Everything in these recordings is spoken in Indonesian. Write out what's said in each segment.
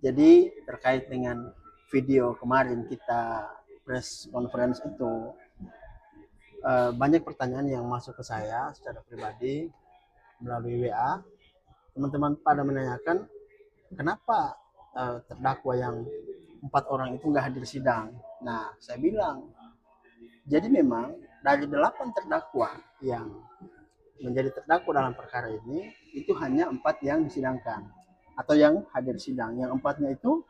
Jadi terkait dengan video kemarin kita press conference itu, banyak pertanyaan yang masuk ke saya secara pribadi melalui WA. Teman-teman pada menanyakan kenapa terdakwa yang 4 orang itu nggak hadir sidang. Nah, saya bilang, jadi memang dari 8 terdakwa yang menjadi terdakwa dalam perkara ini, itu hanya 4 yang disidangkan atau yang hadir sidang. Yang 4-nya itu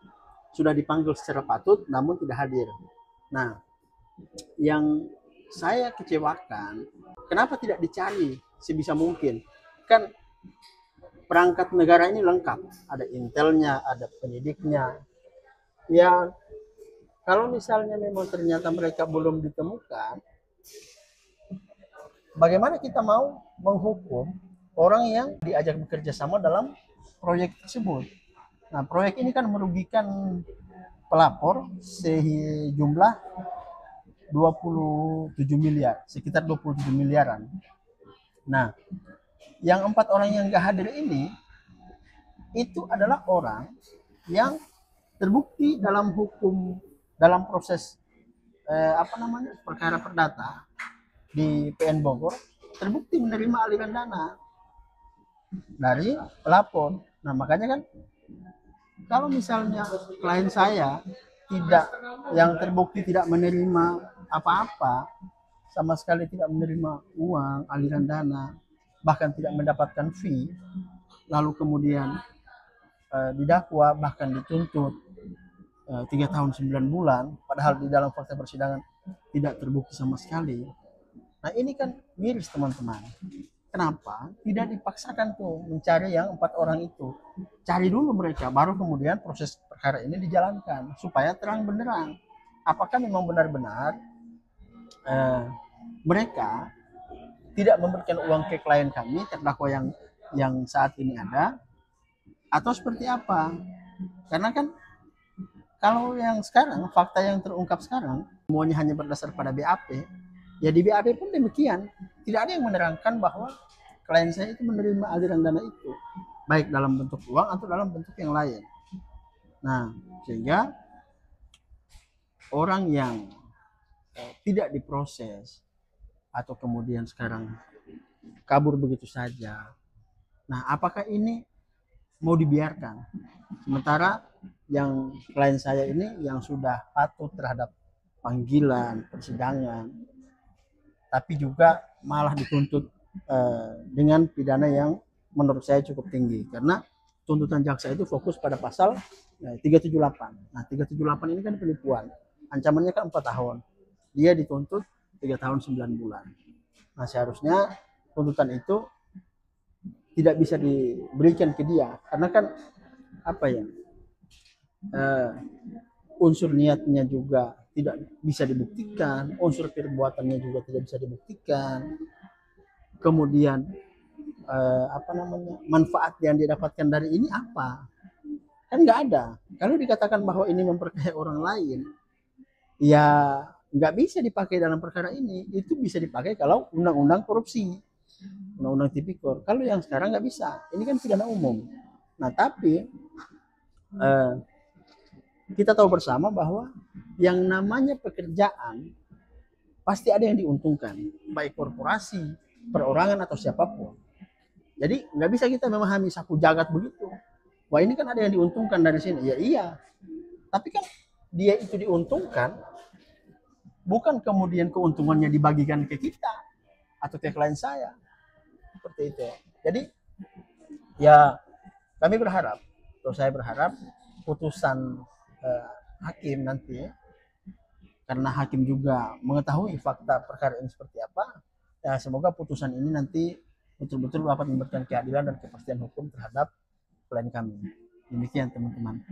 sudah dipanggil secara patut namun tidak hadir. Nah, yang saya kecewakan, kenapa tidak dicari sebisa mungkin? Kan perangkat negara ini lengkap, ada intelnya, ada penyidiknya. Ya, kalau misalnya memang ternyata mereka belum ditemukan, bagaimana kita mau menghukum orang yang diajak bekerja sama dalam proyek tersebut? Nah, proyek ini kan merugikan pelapor sejumlah 27 miliar, sekitar 27 miliaran. Nah, yang 4 orang yang gak hadir ini, itu adalah orang yang terbukti dalam hukum, dalam proses perkara perdata di PN Bogor, terbukti menerima aliran dana dari pelapor. Nah, makanya kan kalau misalnya klien saya tidak, yang terbukti tidak menerima apa-apa, sama sekali tidak menerima uang aliran dana, bahkan tidak mendapatkan fee, lalu kemudian didakwa bahkan dituntut 3 tahun 9 bulan, padahal di dalam fakta persidangan tidak terbukti sama sekali. Nah, ini kan miris, teman-teman. Kenapa tidak dipaksakan tuh mencari yang 4 orang itu? Cari dulu mereka, baru kemudian proses perkara ini dijalankan supaya terang benderang. Apakah memang benar-benar mereka tidak memberikan uang ke klien kami, terdakwa yang saat ini ada, atau seperti apa? Karena kan kalau yang sekarang, fakta yang terungkap sekarang, semuanya hanya berdasar pada BAP. Ya di BAP pun demikian. Tidak ada yang menerangkan bahwa klien saya itu menerima aliran dana itu, baik dalam bentuk uang atau dalam bentuk yang lain. Nah, sehingga orang yang tidak diproses atau kemudian sekarang kabur begitu saja. Nah, apakah ini mau dibiarkan? Sementara yang klien saya ini yang sudah patuh terhadap panggilan, persidangan, tapi juga malah dituntut dengan pidana yang menurut saya cukup tinggi, karena tuntutan jaksa itu fokus pada pasal 378. Nah, 378 ini kan penipuan, ancamannya kan 4 tahun, dia dituntut 3 tahun 9 bulan. Nah, seharusnya tuntutan itu tidak bisa diberikan ke dia, karena kan unsur niatnya juga tidak bisa dibuktikan, unsur perbuatannya juga tidak bisa dibuktikan, kemudian manfaat yang didapatkan dari ini apa, kan nggak ada. Kalau dikatakan bahwa ini memperkaya orang lain, ya nggak bisa dipakai dalam perkara ini. Itu bisa dipakai kalau undang-undang korupsi, undang-undang tipikor. Kalau yang sekarang nggak bisa, ini kan pidana umum. Nah, tapi kita tahu bersama bahwa yang namanya pekerjaan pasti ada yang diuntungkan, baik korporasi, perorangan, atau siapapun. Jadi nggak bisa kita memahami sapu jagat begitu. Wah, ini kan ada yang diuntungkan dari sini. Ya iya, tapi kan dia itu diuntungkan, bukan kemudian keuntungannya dibagikan ke kita atau ke klien saya. Seperti itu. Jadi ya kami berharap, atau saya berharap putusan hakim nanti, karena hakim juga mengetahui fakta perkara ini seperti apa, ya semoga putusan ini nanti betul-betul dapat memberikan keadilan dan kepastian hukum terhadap klien kami. Demikian, teman-teman.